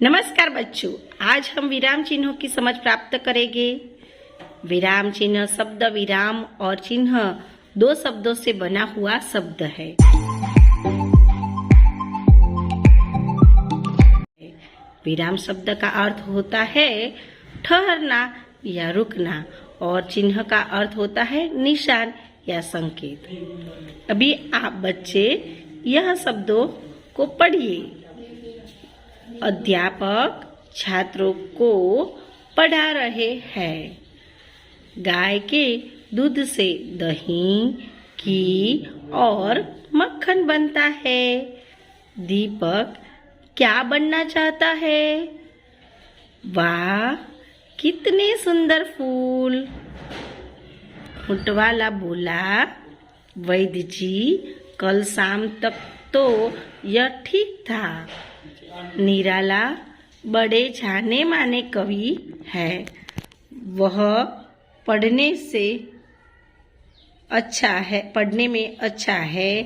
नमस्कार बच्चों, आज हम विराम चिन्हों की समझ प्राप्त करेंगे। विराम चिन्ह शब्द विराम और चिन्ह दो शब्दों से बना हुआ शब्द है। विराम शब्द का अर्थ होता है ठहरना या रुकना और चिन्ह का अर्थ होता है निशान या संकेत। अभी आप बच्चे यह शब्दों को पढ़िए। अध्यापक छात्रों को पढ़ा रहे हैं। गाय के दूध से दही, घी और मक्खन बनता है। दीपक क्या बनना चाहता है? वाह, कितने सुंदर फूल। ऊंटवाला बोला, वैद्य जी कल शाम तक तो यह ठीक था। निराला बड़े जाने माने कवि है। वह पढ़ने में अच्छा है।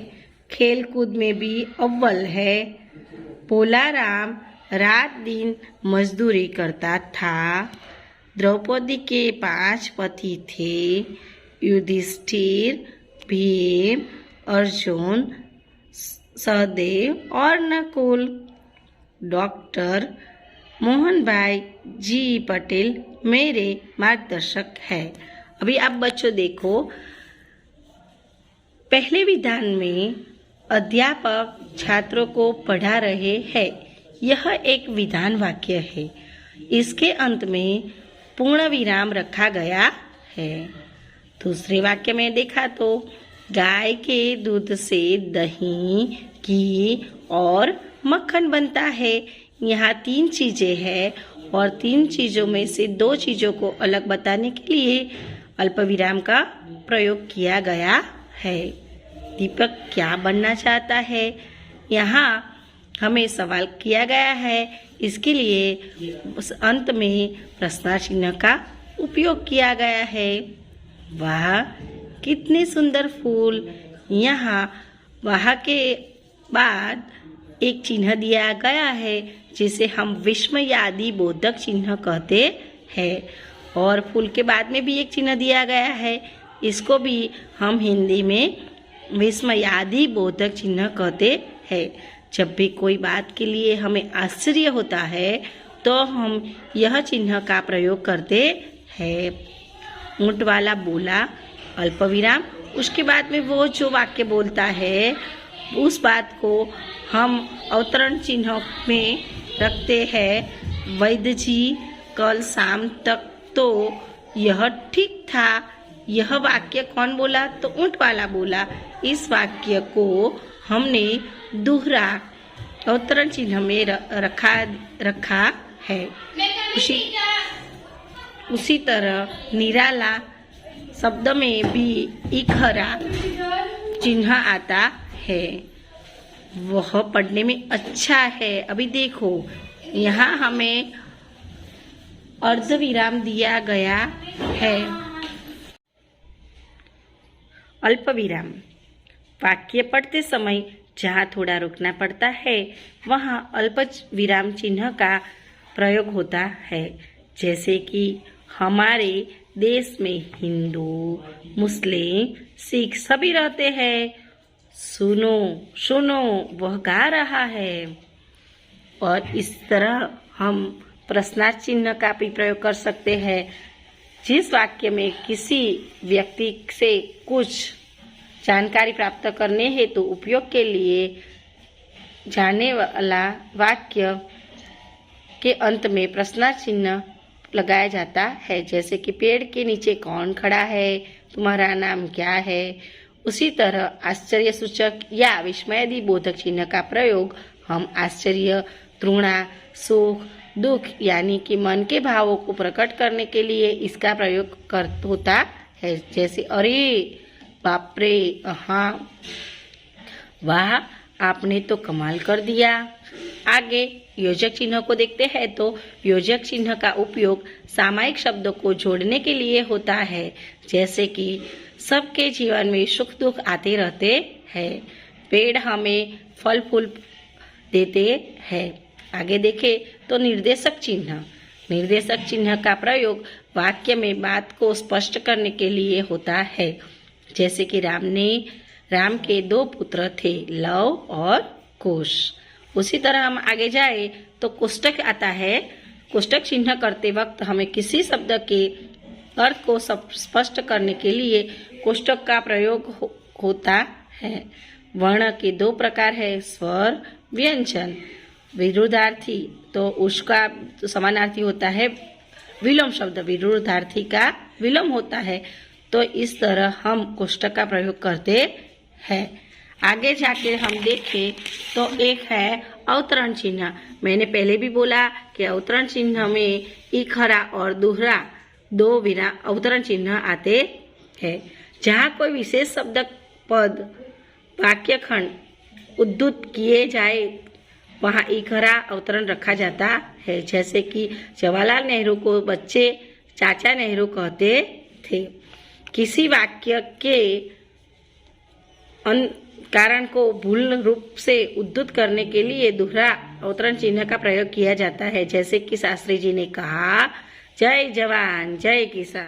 खेल कूद में भी अव्वल है। पोलाराम रात दिन मजदूरी करता था। द्रौपदी के 5 पति थे, युधिष्ठिर, भीम, अर्जुन, सहदेव और नकुल। डॉक्टर मोहन भाई जी पटेल मेरे मार्गदर्शक है। अभी आप बच्चों देखो, पहले विधान में अध्यापक छात्रों को पढ़ा रहे हैं। यह एक विधान वाक्य है। इसके अंत में पूर्ण विराम रखा गया है। दूसरे वाक्य में देखा तो गाय के दूध से दही, घी और मक्खन बनता है। यहाँ 3 चीजें हैं और 3 चीजों में से 2 चीजों को अलग बताने के लिए अल्पविराम का प्रयोग किया गया है। दीपक क्या बनना चाहता है? यहाँ हमें सवाल किया गया है, इसके लिए उस अंत में प्रश्न चिन्ह का उपयोग किया गया है। वाह, कितने सुंदर फूल। यहाँ वाह के बाद एक चिन्ह दिया गया है जिसे हम विस्मयादि बोधक चिन्ह कहते हैं, और फूल के बाद में भी एक चिन्ह दिया गया है। इसको भी हम हिंदी में विस्मयादि बोधक चिन्ह कहते हैं। जब भी कोई बात के लिए हमें आश्चर्य होता है तो हम यह चिन्ह का प्रयोग करते हैं। ऊंट वाला बोला, अल्पविराम, उसके बाद में वो जो वाक्य बोलता है उस बात को हम अवतरण चिन्ह में रखते हैं। वैद्य जी कल शाम तक तो यह ठीक था। यह वाक्य कौन बोला? तो ऊंट वाला बोला। इस वाक्य को हमने दूसरा अवतरण चिन्ह में रखा है। उसी तरह निराला शब्द में भी इखरा चिन्ह आता है। वह पढ़ने में अच्छा है। अभी देखो, यहाँ हमें अर्धविराम दिया गया है। अल्पविराम वाक्य पढ़ते समय जहाँ थोड़ा रुकना पड़ता है वहाँ अल्प विराम चिन्ह का प्रयोग होता है। जैसे कि हमारे देश में हिंदू, मुस्लिम, सिख सभी रहते हैं। सुनो सुनो, वह गा रहा है। और इस तरह हम प्रश्नार्थ चिन्ह का भी प्रयोग कर सकते हैं। जिस वाक्य में किसी व्यक्ति से कुछ जानकारी प्राप्त करने हेतु तो उपयोग के लिए जाने वाला वाक्य के अंत में प्रश्नार्थ चिन्ह लगाया जाता है। जैसे कि पेड़ के नीचे कौन खड़ा है, तुम्हारा नाम क्या है। उसी तरह आश्चर्य सूचक या विस्मयादि बोधक चिन्ह का प्रयोग हम आश्चर्य, तृणा, सुख, दुख यानी कि मन के भावों को प्रकट करने के लिए इसका प्रयोग होता है। जैसे अरे बाप रे, हाँ, वाह, आपने तो कमाल कर दिया। आगे योजक चिन्ह को देखते हैं तो योजक चिन्ह का उपयोग सामायिक शब्दों को जोड़ने के लिए होता है। जैसे कि सबके जीवन में सुख दुख आते रहते हैं। पेड़ हमें फल फूल देते हैं। आगे देखें तो निर्देशक चिन्ह। निर्देशक चिन्ह का प्रयोग वाक्य में बात को स्पष्ट करने के लिए होता है। जैसे कि राम के 2 पुत्र थे, लव और कुश। उसी तरह हम आगे जाए तो कोष्टक आता है। कोष्टक चिन्ह करते वक्त हमें किसी शब्द के अर्थ को स्पष्ट करने के लिए कोष्टक का प्रयोग होता है। वर्ण के 2 प्रकार है, स्वर, व्यंजन। विरुद्धार्थी तो उसका समानार्थी होता है विलोम शब्द, विरुद्धार्थी का विलोम होता है। तो इस तरह हम कोष्टक का प्रयोग करते हैं। आगे जाके हम देखें तो एक है अवतरण चिन्ह। मैंने पहले भी बोला कि अवतरण चिन्ह में इखरा और दोहरा 2 अवतरण चिन्ह आते हैं। जहाँ कोई विशेष शब्द, पद, वाक्य खंड उद्धृत किए जाए वहाँ इखरा अवतरण रखा जाता है। जैसे कि जवाहरलाल नेहरू को बच्चे चाचा नेहरू कहते थे। किसी वाक्य के कारण को भूल रूप से उद्धृत करने के लिए दोहरा अवतरण चिन्ह का प्रयोग किया जाता है। जैसे कि शास्त्री जी ने कहा, जय जवान जय किसान।